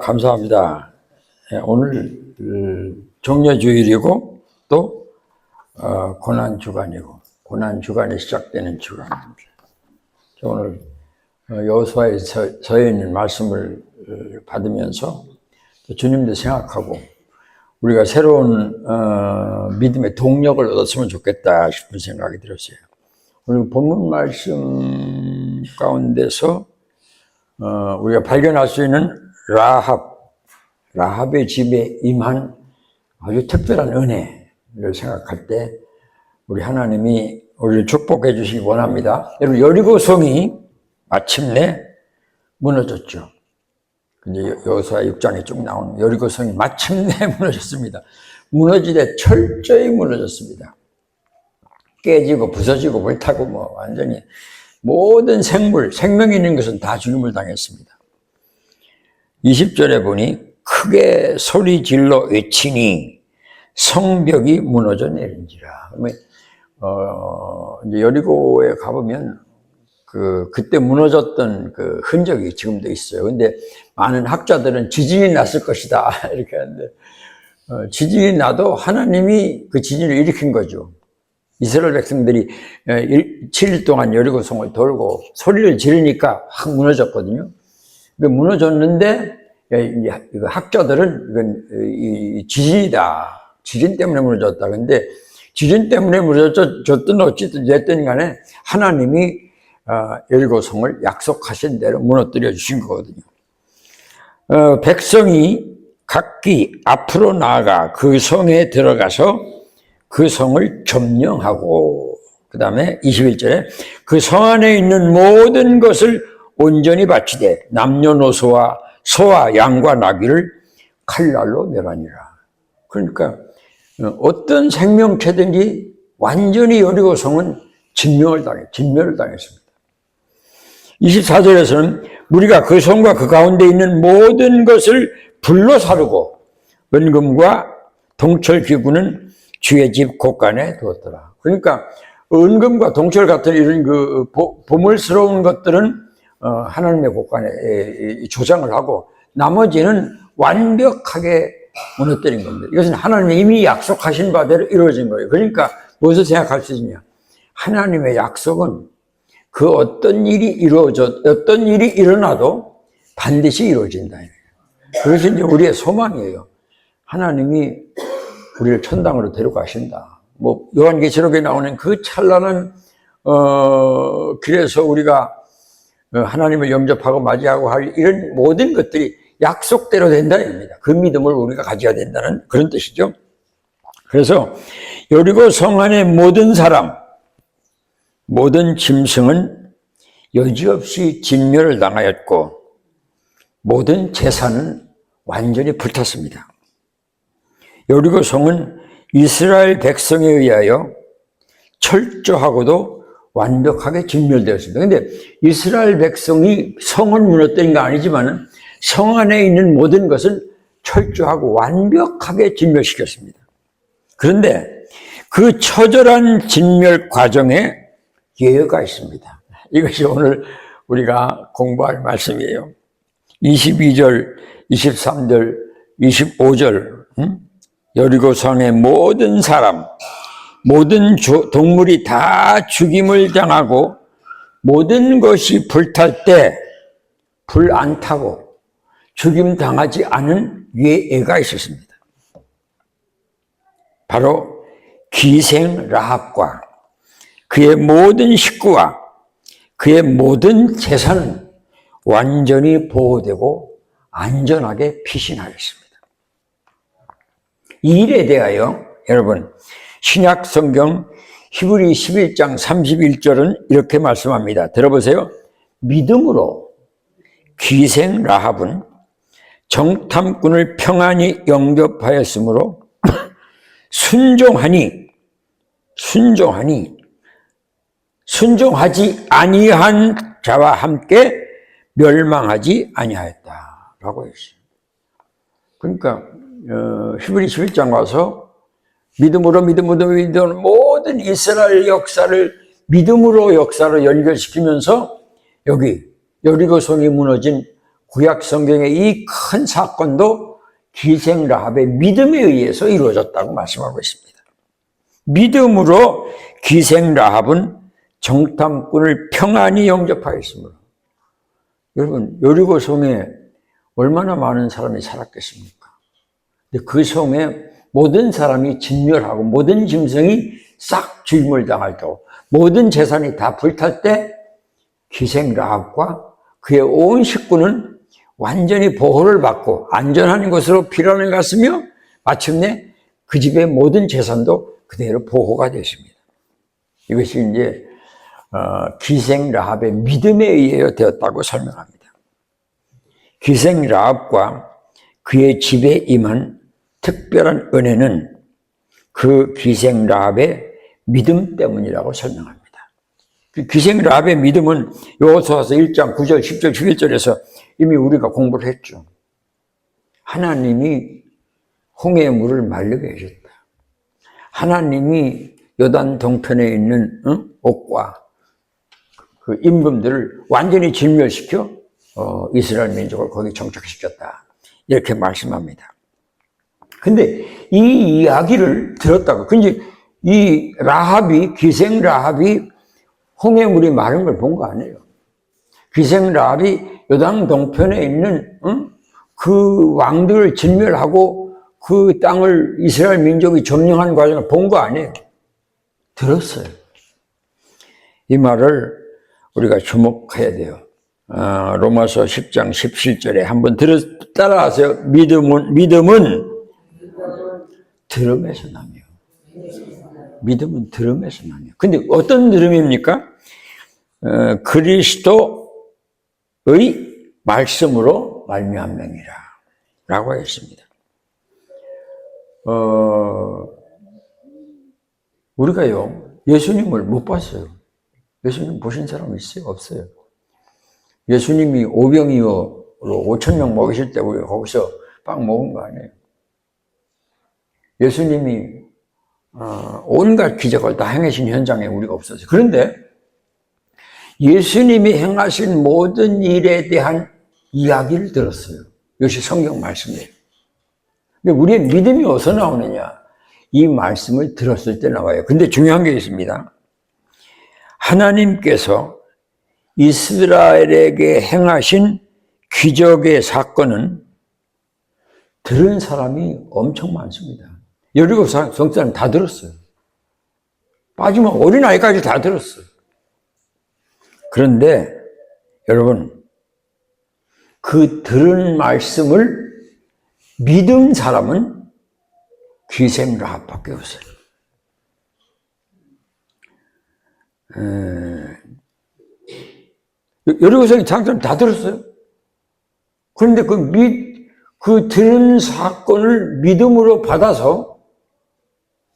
감사합니다. 오늘 종려주일이고 또 고난주간이고 고난주간이 시작되는 주간입니다. 오늘 여호수아에 있는 말씀을 받으면서 주님도 생각하고 우리가 새로운 믿음의 동력을 얻었으면 좋겠다 싶은 생각이 들었어요. 오늘 본문 말씀 가운데서 우리가 발견할 수 있는 라합의 집에 임한 아주 특별한 은혜를 생각할 때 우리 하나님이 우리를 축복해 주시기 원합니다. 여러분, 여리고성이 마침내 무너졌죠. 근데 여호수아 6장에 쭉 나오는 여리고성이 마침내 무너졌습니다. 무너지되 철저히 무너졌습니다. 깨지고 부서지고 불타고 완전히 모든 생명 있는 것은 다 죽임을 당했습니다. 20절에 보니 크게 소리 질러 외치니 성벽이 무너져 내린지라. 이제 여리고에 가보면 그때 무너졌던 그 흔적이 지금도 있어요. 근데 많은 학자들은 지진이 났을 것이다 이렇게 하는데 지진이 나도 하나님이 그 지진을 일으킨 거죠. 이스라엘 백성들이 7일 동안 여리고성을 돌고 소리를 지르니까 확 무너졌거든요. 무너졌는데 학자들은 이건 지진이다. 지진 때문에 무너졌다. 근데 지진 때문에 무너졌든 어찌든 됐든 간에 하나님이 여리고성을 약속하신 대로 무너뜨려 주신 거거든요. 백성이 각기 앞으로 나아가 그 성에 들어가서 그 성을 점령하고 그 다음에 21절에 그 성 안에 있는 모든 것을 온전히 바치되 남녀노소와 소와 양과 나귀를 칼날로 멸하니라. 그러니까 어떤 생명체든지 완전히 여리고성은 진멸을 당했습니다. 24절에서는 우리가 그 성과 그 가운데 있는 모든 것을 불로 사르고 은금과 동철기구는 주의 집 곳간에 두었더라. 그러니까 은금과 동철 같은 이런 그 보물스러운 것들은 하나님의 곳간에 조장을 하고 나머지는 완벽하게 무너뜨린 겁니다. 이것은 하나님이 이미 약속하신 바대로 이루어진 거예요. 그러니까 무엇을 생각할 수 있느냐? 하나님의 약속은 그 어떤 일이 일어나도 반드시 이루어진다. 그것이 이제 우리의 소망이에요. 하나님이 우리를 천당으로 데려가신다. 요한계시록에 나오는 그 찬란한 길에서 우리가 하나님을 영접하고 맞이하고 할 이런 모든 것들이 약속대로 된다입니다. 그 믿음을 우리가 가져야 된다는 그런 뜻이죠. 그래서 여리고 성 안의 모든 사람, 모든 짐승은 여지없이 진멸을 당하였고 모든 재산은 완전히 불탔습니다. 여리고 성은 이스라엘 백성에 의하여 철저하고도 완벽하게 진멸되었습니다. 그런데 이스라엘 백성이 성을 무너뜨린 거 아니지만 성 안에 있는 모든 것을 철저하고 완벽하게 진멸시켰습니다. 그런데 그 처절한 진멸 과정에 예외가 있습니다. 이것이 오늘 우리가 공부할 말씀이에요. 22절, 23절, 25절 여리고성의 모든 사람, 모든 동물이 다 죽임을 당하고 모든 것이 불탈 때 불 안 타고 죽임 당하지 않은 예외가 있었습니다. 바로 기생 라합과 그의 모든 식구와 그의 모든 재산은 완전히 보호되고 안전하게 피신하였습니다. 이 일에 대하여 여러분 신약 성경 히브리 11장 31절은 이렇게 말씀합니다. 들어보세요. 믿음으로 기생 라합은 정탐꾼을 평안히 영접하였으므로 순종하지 아니한 자와 함께 멸망하지 아니하였다라고 했어요. 그러니까 히브리 11장 와서 믿음으로 모든 이스라엘 역사를 믿음으로 역사로 연결시키면서 여기 여리고성이 무너진 구약 성경의 이 큰 사건도 기생 라합의 믿음에 의해서 이루어졌다고 말씀하고 있습니다. 믿음으로 기생 라합은 정탐꾼을 평안히 영접하였으므로. 여러분, 여리고 성에 얼마나 많은 사람이 살았겠습니까? 근데 그 성에 모든 사람이 진멸하고 모든 짐승이 싹 죽임을 당할 때, 모든 재산이 다 불탈 때 기생 라합과 그의 온 식구는 완전히 보호를 받고 안전한 곳으로 피난을 갔으며 마침내 그 집의 모든 재산도 그대로 보호가 됐습니다. 이것이 이제 기생 라합의 믿음에 의해 되었다고 설명합니다. 기생 라합과 그의 집에 임한 특별한 은혜는 그 기생 라합의 믿음 때문이라고 설명합니다. 그 기생 라합의 믿음은 여호수아서 1장 9절, 10절, 11절에서 이미 우리가 공부를 했죠. 하나님이 홍해의 물을 말르게 하셨다. 하나님이 요단 동편에 있는 옥과 그 임금들을 완전히 진멸시켜 이스라엘 민족을 거기 정착시켰다. 이렇게 말씀합니다. 근데 이 이야기를 들었다고. 근데 이 라합이, 기생 라합이 홍해물이 마른 걸 본 거 아니에요. 기생 라합이 요단 동편에 있는 그 왕들을 진멸하고 그 땅을 이스라엘 민족이 점령한 과정을 본 거 아니에요. 들었어요. 이 말을 우리가 주목해야 돼요. 로마서 10장 17절에 한번 따라하세요. 믿음은 들음에서 나며. 믿음은 들음에서 나며. 근데 어떤 들음입니까? 그리스도의 말씀으로 말미암느니라 라고 했습니다. 우리가요, 예수님을 못 봤어요. 예수님 보신 사람 있어요? 없어요? 예수님이 오병이어로 5,000명 먹이실 때 우리가 거기서 빵 먹은 거 아니에요? 예수님이 온갖 기적을 다 행하신 현장에 우리가 없었어요. 그런데 예수님이 행하신 모든 일에 대한 이야기를 들었어요. 이것이 성경 말씀이에요. 근데 우리의 믿음이 어디서 나오느냐? 이 말씀을 들었을 때 나와요. 근데 중요한 게 있습니다. 하나님께서 이스라엘에게 행하신 기적의 사건은 들은 사람이 엄청 많습니다. 여리고 성사는 다 들었어요. 빠지면 어린아이까지 다 들었어요. 그런데 여러분, 그 들은 말씀을 믿은 사람은 기생 라합밖에 없어요. 여리고성이 장사는 다 들었어요. 그런데 그 들은 사건을 믿음으로 받아서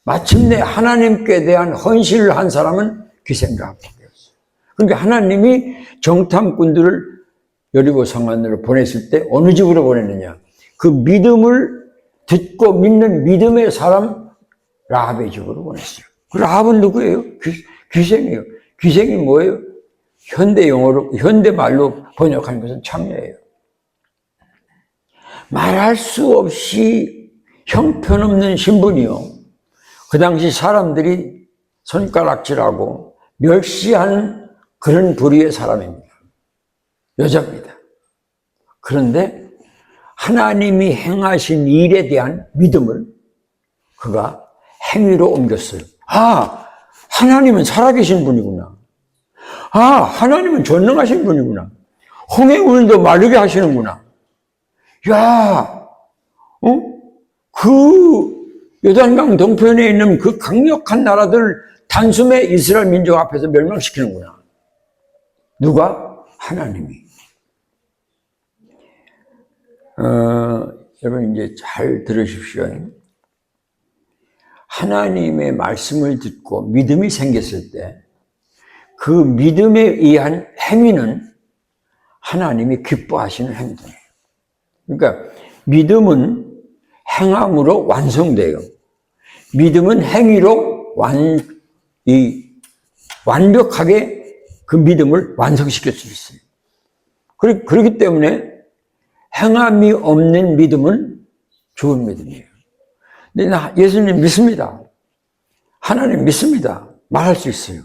마침내 하나님께 대한 헌신을 한 사람은 기생 라합밖에 없어요. 그러니까 하나님이 정탐꾼들을 여리고성 안으로 보냈을 때 어느 집으로 보냈느냐? 그 믿음을 듣고 믿는 믿음의 사람 라합의 집으로 보냈어요. 그 라합은 누구예요? 기생이에요. 기생이 뭐예요? 현대말로 번역하는 것은 창녀예요. 말할 수 없이 형편없는 신분이요. 그 당시 사람들이 손가락질하고 멸시하는 그런 부류의 사람입니다. 여자입니다. 그런데 하나님이 행하신 일에 대한 믿음을 그가 행위로 옮겼어요. 하나님은 살아계신 분이구나. 하나님은 전능하신 분이구나. 홍해물도 마르게 하시는구나. 그 요단강 동편에 있는 그 강력한 나라들 단숨에 이스라엘 민족 앞에서 멸망시키는구나. 누가? 하나님이. 여러분 이제 잘 들으십시오. 하나님의 말씀을 듣고 믿음이 생겼을 때 그 믿음에 의한 행위는 하나님이 기뻐하시는 행동이에요. 그러니까 믿음은 행함으로 완성돼요. 믿음은 행위로 완벽하게 그 믿음을 완성시킬 수 있어요. 그렇기 때문에 행함이 없는 믿음은 죽은 믿음이에요. 근데 나 예수님 믿습니다. 하나님 믿습니다. 말할 수 있어요.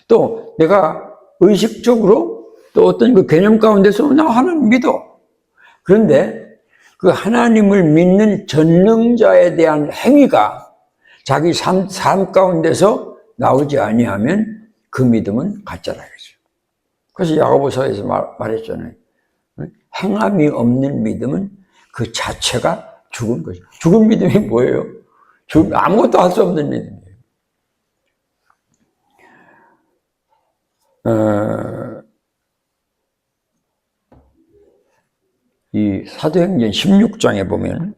또 내가 의식적으로 또 어떤 그 개념 가운데서 나 하나님 믿어. 그런데 그 하나님을 믿는 전능자에 대한 행위가 자기 삶 가운데서 나오지 아니하면 그 믿음은 가짜라 이거죠. 그래서 야고보서에서 말했잖아요. 행함이 없는 믿음은 그 자체가 죽은 거죠. 죽은 믿음이 뭐예요? 아무것도 할 수 없는 믿음이에요. 이 사도행전 16장에 보면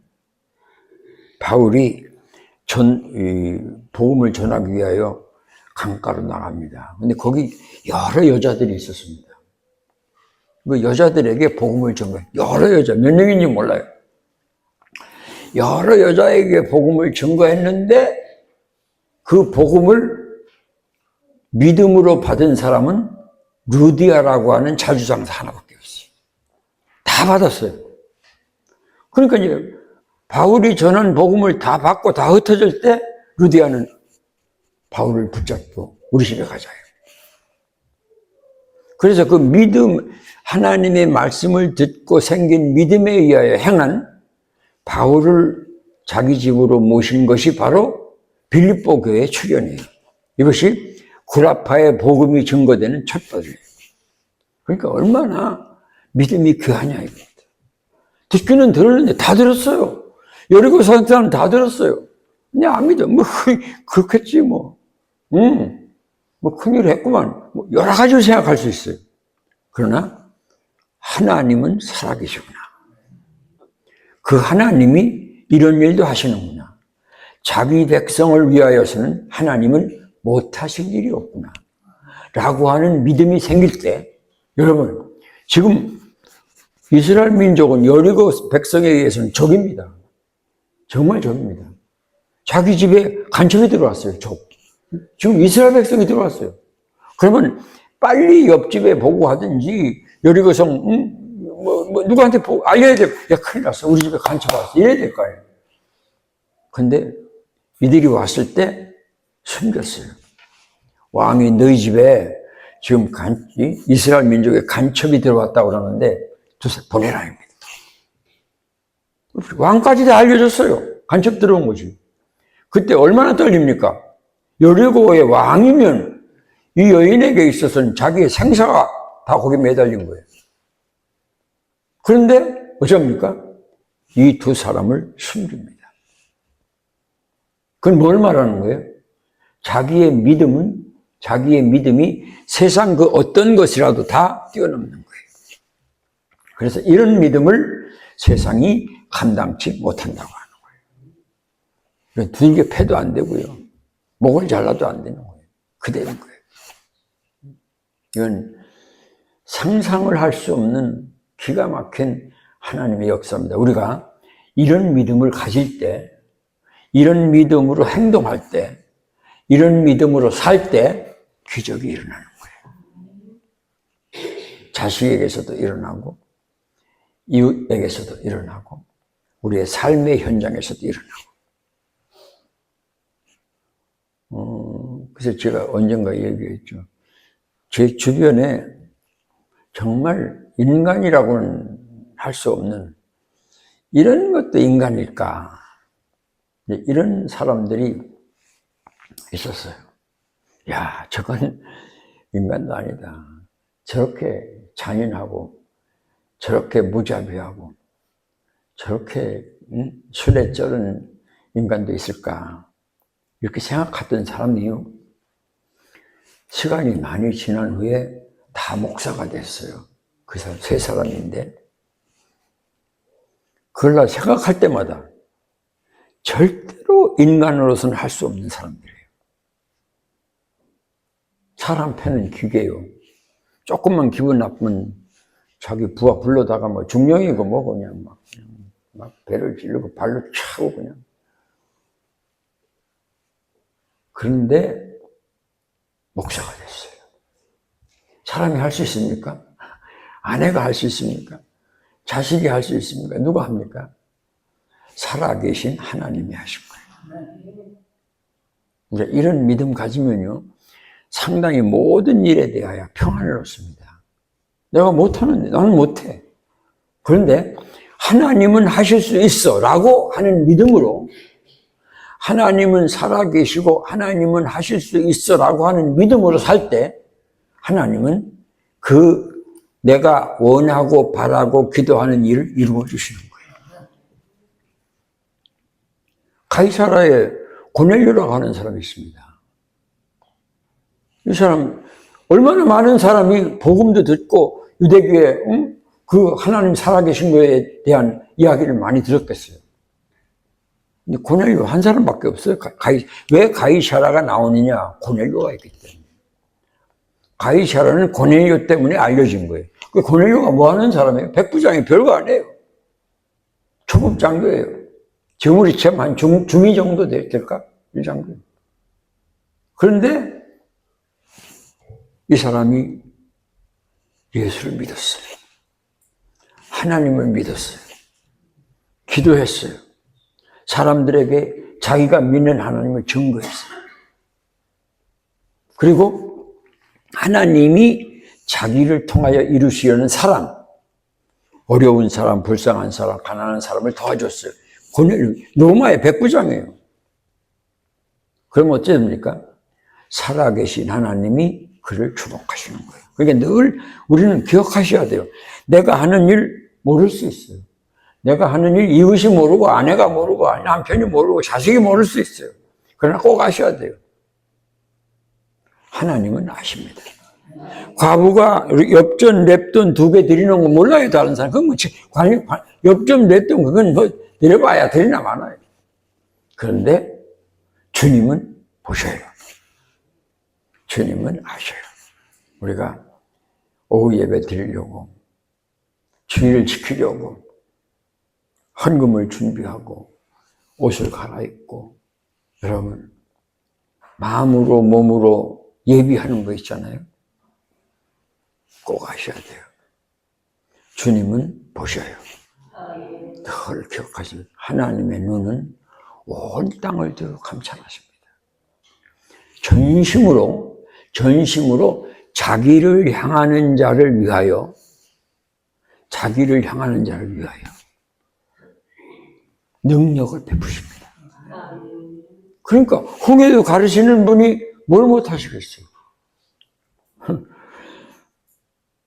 바울이 복음을 전하기 위하여 강가로 나갑니다. 근데 거기 여러 여자들이 있었습니다. 그 여자들에게 복음을 전해, 여러 여자, 몇 명인지 몰라요. 여러 여자에게 복음을 전거했는데 그 복음을 믿음으로 받은 사람은 루디아라고 하는 자주장사 하나밖에 없어요. 다 받았어요. 그러니까 이제 바울이 전한 복음을 다 받고 다 흩어질 때 루디아는 바울을 붙잡고 우리 집에 가자. 그래서 그 믿음, 하나님의 말씀을 듣고 생긴 믿음에 의하여 행한 바울을 자기 집으로 모신 것이 바로 빌립보 교회 출현이에요. 이것이 구라파의 복음이 증거되는 첫번이에요. 그러니까 얼마나 믿음이 귀하냐 이겁니다. 듣기는 들었는데 다 들었어요. 여리고 사는 사람 다 들었어요. 근데 안 믿어. 뭐 그렇겠지 뭐. 뭐 큰일 했구만. 뭐 여러 가지를 생각할 수 있어요. 그러나 하나님은 살아계시구나. 그 하나님이 이런 일도 하시는구나. 자기 백성을 위하여서는 하나님은 못하실 일이 없구나. 라고 하는 믿음이 생길 때, 여러분, 지금 이스라엘 민족은 여리고 백성에 의해서는 적입니다. 정말 적입니다. 자기 집에 간첩이 들어왔어요, 적. 지금 이스라엘 백성이 들어왔어요. 그러면 빨리 옆집에 보고하든지 여리고성 누구한테 알려야 돼. 야, 큰일 났어. 우리 집에 간첩 왔어. 이래야 될 거 아니에요. 근데 이들이 왔을 때 숨겼어요. 왕이 너희 집에 지금 이스라엘 민족의 간첩이 들어왔다고 그러는데 보내라 합니다. 왕까지 다 알려줬어요. 간첩 들어온 거지. 그때 얼마나 떨립니까? 여리고의 왕이면 이 여인에게 있어서는 자기의 생사가 다 거기에 매달린 거예요. 그런데 어쩝니까? 이 두 사람을 숨깁니다. 그건 뭘 말하는 거예요? 자기의 믿음이 세상 그 어떤 것이라도 다 뛰어넘는 거예요. 그래서 이런 믿음을 세상이 감당치 못한다고 하는 거예요. 두들겨 패도 안 되고요. 목을 잘라도 안 되는 거예요. 그대로인 거예요. 이건 상상을 할 수 없는 기가 막힌 하나님의 역사입니다. 우리가 이런 믿음을 가질 때, 이런 믿음으로 행동할 때, 이런 믿음으로 살 때 기적이 일어나는 거예요. 자식에게서도 일어나고 이웃에게서도 일어나고 우리의 삶의 현장에서도 일어나고. 그래서 제가 언젠가 얘기했죠. 제 주변에 정말 인간이라고는 할 수 없는 이런 것도 인간일까? 이런 사람들이 있었어요. 야, 저건 인간도 아니다. 저렇게 잔인하고 저렇게 무자비하고 저렇게 술에 쩔은 인간도 있을까? 이렇게 생각했던 사람이요. 시간이 많이 지난 후에 다 목사가 됐어요. 그 사람 세 사람인데 그걸 생각할 때마다 절대로 인간으로서는 할 수 없는 사람들이에요. 사람 패는 기계요. 조금만 기분 나쁘면 자기 부하 불러다가 뭐 중령이고 뭐고 그냥 막 배를 찌르고 발로 차고 그냥. 그런데 목사가 됐어요. 사람이 할 수 있습니까? 아내가 할 수 있습니까? 자식이 할 수 있습니까? 누가 합니까? 살아계신 하나님이 하신 거예요. 우리가 이런 믿음 가지면요, 상당히 모든 일에 대하여 평안을 얻습니다. 내가 못하는데, 나는 못해. 그런데 하나님은 하실 수 있어 라고 하는 믿음으로, 하나님은 살아계시고 하나님은 하실 수 있어 라고 하는 믿음으로 살 때 하나님은 그 내가 원하고 바라고 기도하는 일을 이루어 주시는 거예요. 가이사라에 고넬료라고 하는 사람이 있습니다. 이 사람 얼마나 많은 사람이 복음도 듣고 유대교에 그 하나님 살아계신 거에 대한 이야기를 많이 들었겠어요. 근데 고넬료 한 사람밖에 없어요. 왜 가이사라가 나오느냐? 고넬료가 있기 때문에. 가이사라는 고넬료 때문에 알려진 거예요. 그 고넬료가 뭐 하는 사람이에요? 백부장이 별거 아니에요. 초급 장교예요. 재물이 참 한 중위 정도 될까? 이 장교. 그런데 이 사람이 예수를 믿었어요. 하나님을 믿었어요. 기도했어요. 사람들에게 자기가 믿는 하나님을 증거했어요. 그리고 하나님이 자기를 통하여 이루시려는 사람, 어려운 사람, 불쌍한 사람, 가난한 사람을 도와줬어요. 고넬료, 로마의 백부장이에요. 그럼 어찌 됩니까? 살아계신 하나님이 그를 주목하시는 거예요. 그러니까 늘 우리는 기억하셔야 돼요. 내가 하는 일 모를 수 있어요. 내가 하는 일 이웃이 모르고 아내가 모르고 남편이 모르고 자식이 모를 수 있어요. 그러나 꼭 아셔야 돼요. 하나님은 아십니다. 과부가 엽전, 랩돈 2개 드리는 거 몰라요, 다른 사람. 그건 뭐, 엽전, 랩돈 그건 뭐, 드려봐야 드리나 마나요. 그런데 주님은 보셔요. 주님은 아셔요. 우리가 오후 예배 드리려고, 주일을 지키려고, 헌금을 준비하고, 옷을 갈아입고, 여러분, 마음으로, 몸으로 예비하는 거 있잖아요. 꼭 아셔야 돼요. 주님은 보셔요. 늘 기억하시면 하나님의 눈은 온 땅을 두루 감찰하십니다. 전심으로 자기를 향하는 자를 위하여 능력을 베푸십니다. 그러니까 홍해도 가르치는 분이 뭘 못하시겠어요?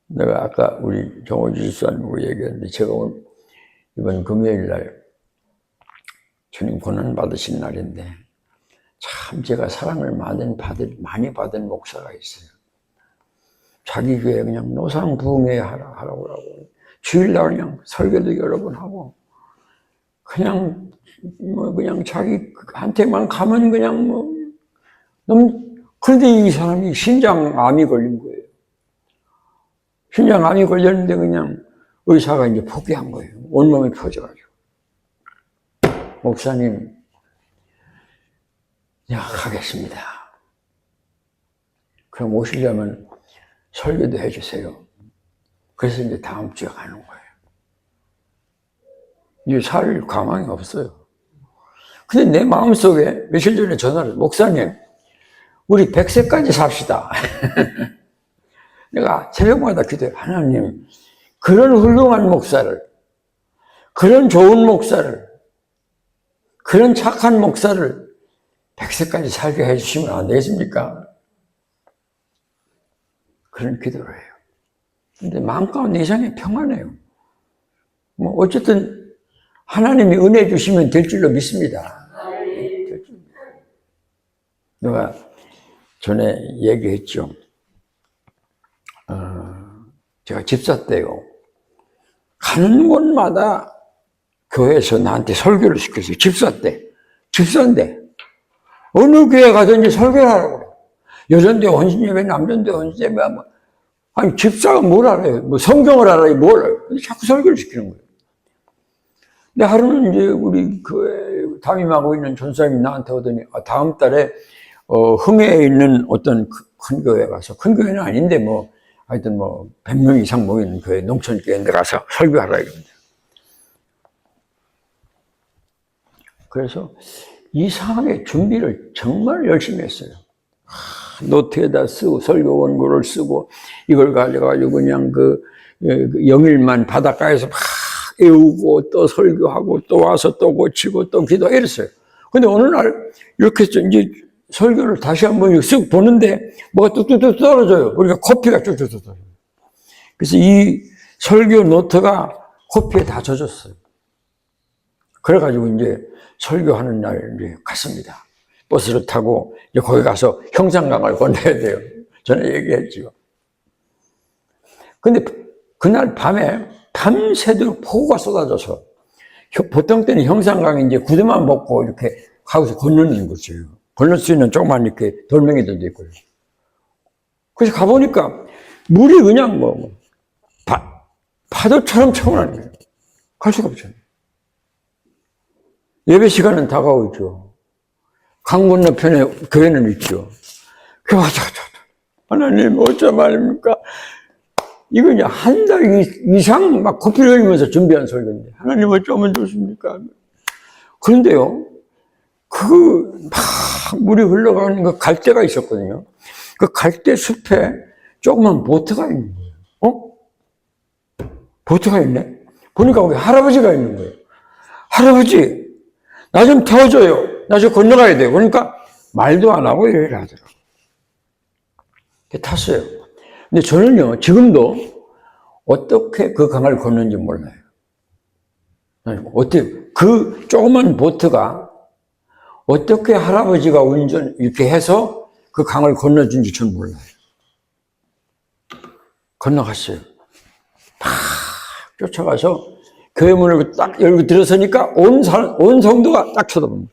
내가 아까 우리 정호주 집사님하고 얘기했는데 제가 이번 금요일 날 주님 고난 받으신 날인데 참 제가 사랑을 많이 받은 목사가 있어요. 자기 교회 그냥 노상부흥회 하라고 하고 주일날 그냥 설교도 여러 번 하고 그냥 자기한테만 가면 그냥 그런데 이 사람이 신장암이 걸린 거예요. 신장암이 걸렸는데 그냥 의사가 이제 포기한 거예요. 온몸이 펴져가지고. 목사님, 가겠습니다. 그럼 오시려면 설교도 해주세요. 그래서 이제 다음 주에 가는 거예요. 이제 살 가망이 없어요. 근데 내 마음속에 며칠 전에 전화를, 목사님, 우리 100세까지 삽시다. 내가 새벽마다 기도해요. 하나님, 그런 훌륭한 목사를, 그런 좋은 목사를, 그런 착한 목사를 100세까지 살게 해주시면 안 되겠습니까? 그런 기도를 해요. 근데 마음 가운데 이상하게 평안해요. 어쨌든 하나님이 은혜 주시면 될 줄로 믿습니다. 내가 전에 얘기했죠. 제가 집사 때요. 가는 곳마다 교회에서 나한테 설교를 시켰어요. 집사 때. 집사인데. 어느 교회 가든지 설교를 하라고 그래요. 여전대 헌신예배, 남전대 헌신예배. 아니, 집사가 뭘 알아요? 성경을 알아요? 뭘 알아요? 근데 자꾸 설교를 시키는 거예요. 근데 하루는 이제 우리 교회 담임하고 있는 전사님이 나한테 오더니, 다음 달에 흥해에 있는 어떤 큰 교회 가서, 큰 교회는 아닌데 뭐 하여튼 뭐 100명 이상 모이는 교회, 농촌 교회인데 가서 설교하라 이겁니다. 그래서 이상하게 준비를 정말 열심히 했어요. 노트에다 쓰고 설교 원고를 쓰고 이걸 가져가지고 그냥 그 영일만 바닷가에서 막 애우고 또 설교하고 또 와서 또 고치고 또 기도 이랬어요. 근데 어느 날 이렇게 이제 설교를 다시 한번 쓱 보는데 뭐가 뚝뚝뚝 떨어져요. 그러니까 커피가 뚝뚝뚝 떨어져요. 그래서 이 설교 노트가 커피에 다 젖었어요. 그래가지고 이제 설교하는 날 이제 갔습니다. 버스를 타고 이제 거기 가서 형산강을 건너야 돼요. 저는 얘기했죠. 근데 그날 밤에 밤새도록 폭우가 쏟아져서 보통 때는 형산강에 이제 구두만 벗고 이렇게 가서 건너는 거죠. 건널 수 있는 조그만 이렇게 돌멩이들도 있고요. 그래서 가보니까 물이 그냥 파도처럼 쳐오는 거예요. 갈 수가 없잖아요. 예배 시간은 다가오고 있죠. 강 건너편에 교회는 있죠. 하나님 어쩜 말입니까? 이거 이제 한 달 이상 막 코피를 흘리면서 준비한 설교인데 하나님 어쩌면 좋습니까? 그런데요, 막 물이 흘러가는 그 갈대가 있었거든요. 그 갈대 숲에 조그만 보트가 있는 거예요. 보트가 있네? 보니까 거기 할아버지가 있는 거예요. 할아버지, 나 좀 태워줘요. 나 저 건너가야 돼요. 그러니까 말도 안 하고 얘기를 하더라고요. 탔어요. 근데 저는요, 지금도 어떻게 그 강을 건너는지 몰라요. 어떻게, 그 조그만 보트가 어떻게 할아버지가 이렇게 해서 그 강을 건너준지 저는 몰라요. 건너갔어요. 막 쫓아가서 교회 문을 딱 열고 들어서니까 온 성도가 딱 쳐다봅니다.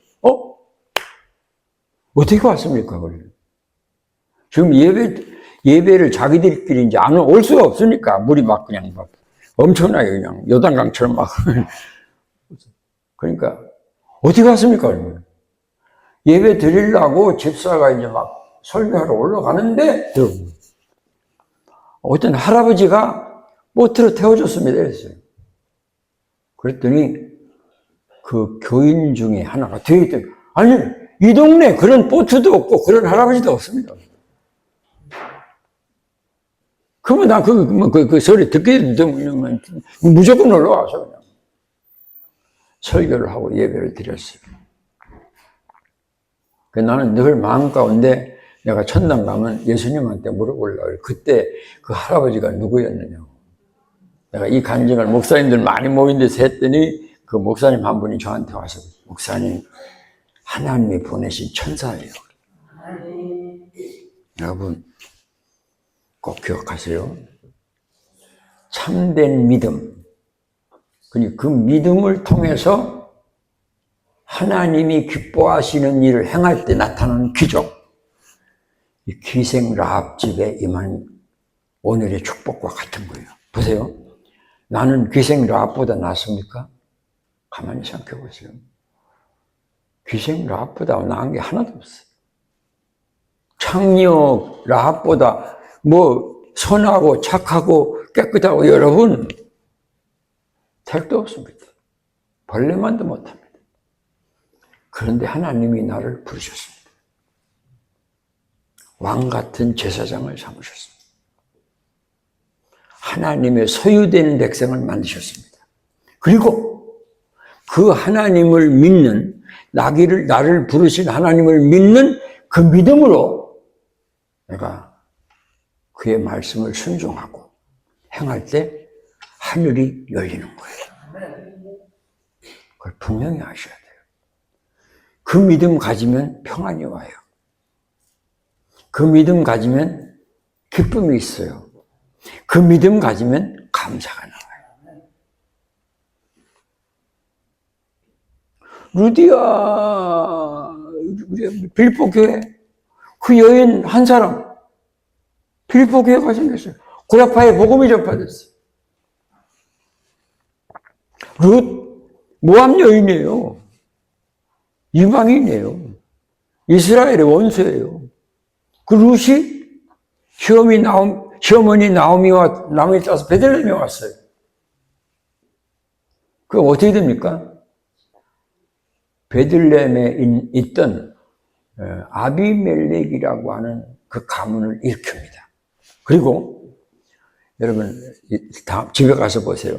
어떻게 왔습니까, 거기? 지금 예배를 자기들끼리 이제 안 올 수가 없으니까 물이 막 그냥 막 엄청나게 그냥 요단강처럼 막. 그러니까 어떻게 왔습니까? 예배 드리려고 집사가 이제 막 설교하러 올라가는데 어떤 할아버지가 보트로 태워줬습니다. 이랬어요. 그랬더니 그 교인 중에 하나가 뒤에 있더니 아니 이 동네 그런 보트도 없고 그런 할아버지도 없습니다. 그러면 나 그 소리 듣게 되면 무조건 올라와서 그냥 설교를 하고 예배를 드렸어요. 나는 늘 마음 가운데 내가 천당 가면 예수님한테 물어보려고 그때 그 할아버지가 누구였느냐고. 내가 이 간증을 목사님들 많이 모인 데서 했더니 그 목사님 한 분이 저한테 와서 목사님 하나님이 보내신 천사예요. 여러분 꼭 기억하세요. 참된 믿음. 그 믿음을 통해서 하나님이 기뻐하시는 일을 행할 때 나타나는 기적. 이 기생 라합 집에 임한 오늘의 축복과 같은 거예요. 보세요. 나는 기생 라합보다 낫습니까? 가만히 생각해 보세요. 기생 라합보다 나은 게 하나도 없어요. 창녀 라합보다 선하고 착하고 깨끗하고 여러분 택도 없습니다. 벌레만도 못합니다. 그런데 하나님이 나를 부르셨습니다. 왕 같은 제사장을 삼으셨습니다. 하나님의 소유되는 백성을 만드셨습니다. 그리고 그 하나님을 믿는 나를 부르신 하나님을 믿는 그 믿음으로 내가 그의 말씀을 순종하고 행할 때 하늘이 열리는 거예요. 그걸 분명히 아셔야 돼요. 그 믿음 가지면 평안이 와요. 그 믿음 가지면 기쁨이 있어요. 그 믿음 가지면 감사가 나와요. 루디아 빌립보 교회 그 여인 한 사람 빌립보 교회가 생겼어요. 고라파에 복음이 전파됐어요. 룻 모압 여인이에요. 이방인이에요. 이스라엘의 원수예요. 그 룻이 시어머니 나오미와 나무에 따라서 베들레헴에 왔어요. 그럼 어떻게 됩니까? 베들레헴에 있던 아비멜렉이라고 하는 그 가문을 일으킵니다. 그리고 여러분 집에 가서 보세요.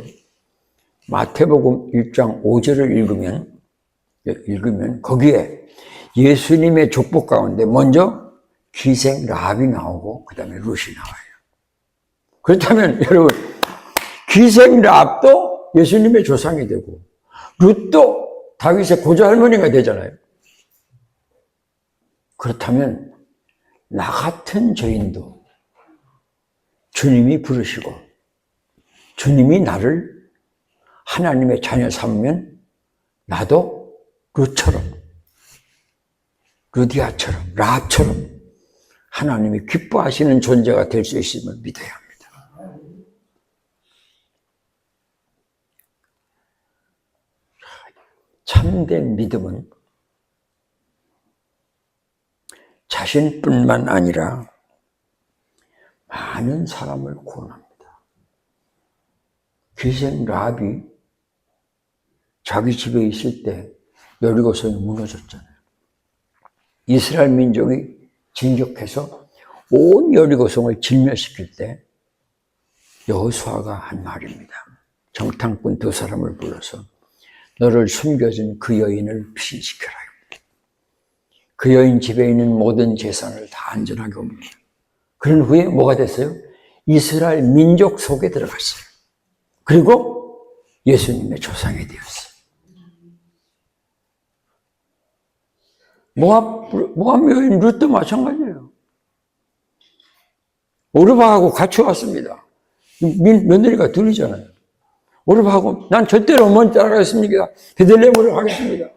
마태복음 1장 5절을 읽으면 거기에 예수님의 족보 가운데 먼저 기생 라합이 나오고 그 다음에 룻이 나와요. 그렇다면 여러분 기생 라합도 예수님의 조상이 되고 룻도 다윗의 고조할머니가 되잖아요. 그렇다면 나 같은 죄인도 주님이 부르시고 주님이 나를 하나님의 자녀 삼으면 나도 룻처럼 루디아처럼 라합처럼 하나님이 기뻐하시는 존재가 될 수 있음을 믿어야 합니다. 참된 믿음은 자신뿐만 아니라 많은 사람을 구원합니다. 기생 라합이 자기 집에 있을 때 여리고성이 무너졌잖아요. 이스라엘 민족이 진격해서 온 여리고성을 진멸시킬 때 여호수아가 한 말입니다. 정탐꾼 2사람을 불러서 너를 숨겨진 그 여인을 피신시켜라. 그 여인 집에 있는 모든 재산을 다 안전하게 옵니다. 그런 후에 뭐가 됐어요? 이스라엘 민족 속에 들어갔어요. 그리고 예수님의 조상이 되었어요. 모압 여인 룻도 마찬가지예요. 오르바하고 같이 왔습니다. 며느리가 둘이잖아요. 오르바하고 난 절대로 어머니 따라가겠습니다. 베들레헴으로 가겠습니다.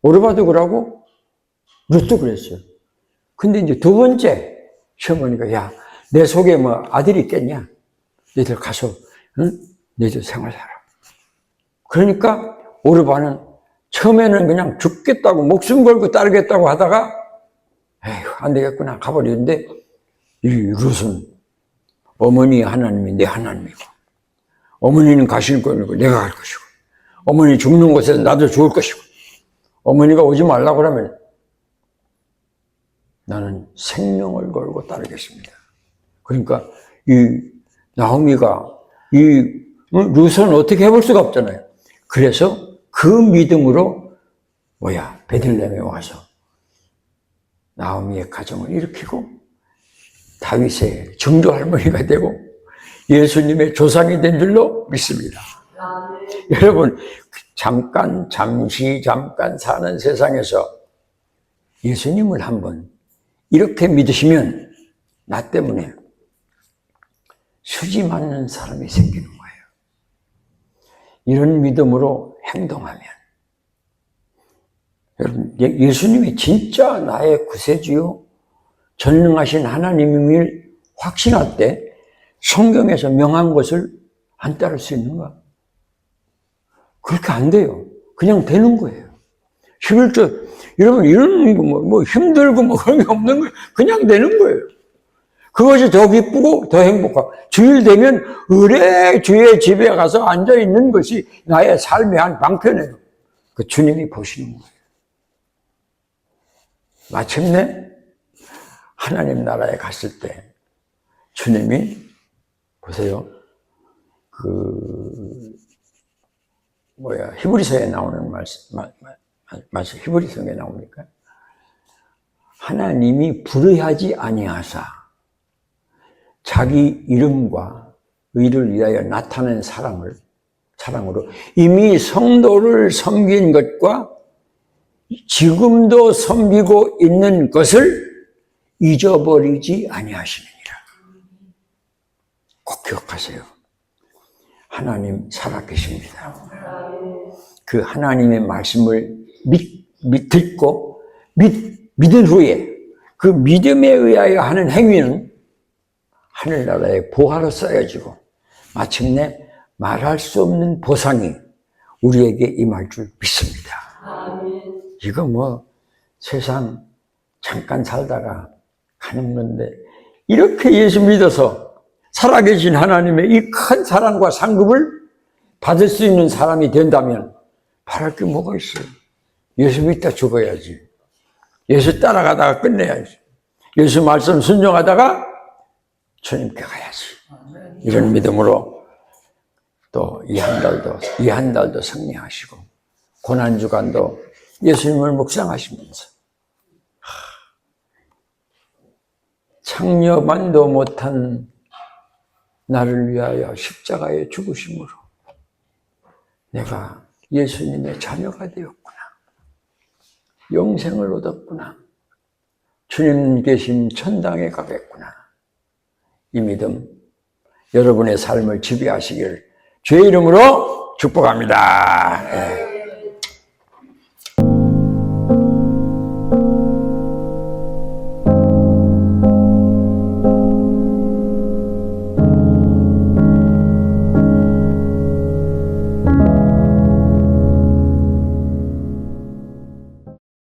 오르바도 그러고 룻도 그랬어요. 근데 이제 두 번째 시어머니가 야, 내 속에 뭐 아들이 있겠냐? 너희들 가서 응? 너희들 생활하라. 그러니까 오르바는 처음에는 그냥 죽겠다고 목숨 걸고 따르겠다고 하다가 에휴 안 되겠구나 가버리는데 이 룻은 어머니 하나님이 내 하나님이고 어머니는 가실 거고 내가 갈 것이고 어머니 죽는 곳에서 나도 죽을 것이고 어머니가 오지 말라고 그러면 나는 생명을 걸고 따르겠습니다. 그러니까 이 나오미가 이 룻은 어떻게 해볼 수가 없잖아요. 그래서 그 믿음으로 베들레헴에 와서 나오미의 가정을 일으키고 다윗의 증조 할머니가 되고 예수님의 조상이 된 줄로 믿습니다. 여러분 잠시 사는 세상에서 예수님을 한번 이렇게 믿으시면 나 때문에 수지 맞는 사람이 생기는 거예요. 이런 믿음으로 행동하면 여러분 예수님이 진짜 나의 구세주요 전능하신 하나님임을 확신할 때 성경에서 명한 것을 안 따를 수 있는가? 그렇게 안 돼요. 그냥 되는 거예요. 11절 여러분 이런 거 힘들고 그런 게 없는 거예요. 그냥 되는 거예요. 그것이 더 기쁘고 더 행복하고 주일 되면 의뢰 주의 집에 가서 앉아 있는 것이 나의 삶의 한 방편이에요. 그 주님이 보시는 거예요. 마침내 하나님 나라에 갔을 때 주님이 보세요. 히브리서에 나오는 말씀 히브리서에 나옵니까? 하나님이 불의하지 아니하사 자기 이름과 의를 위하여 나타낸 사랑으로 이미 성도를 섬긴 것과 지금도 섬기고 있는 것을 잊어버리지 아니하시느니라. 꼭 기억하세요. 하나님 살아계십니다. 그 하나님의 말씀을 듣고 믿은 후에 그 믿음에 의하여 하는 행위는 하늘나라의 보화로 쌓여지고 마침내 말할 수 없는 보상이 우리에게 임할 줄 믿습니다. 이거 세상 잠깐 살다가 가는 건데 이렇게 예수 믿어서 살아계신 하나님의 이 큰 사랑과 상급을 받을 수 있는 사람이 된다면 바랄 게 뭐가 있어요? 예수 믿다 죽어야지. 예수 따라가다가 끝내야지. 예수 말씀 순종하다가 주님께 가야지. 이런 믿음으로 또 이 한 달도 승리하시고 고난주간도 예수님을 묵상하시면서 창녀만도 못한 나를 위하여 십자가에 죽으심으로 내가 예수님의 자녀가 되었구나. 영생을 얻었구나. 주님 계신 천당에 가겠구나. 이 믿음 여러분의 삶을 지배하시길 주의 이름으로 축복합니다. 예.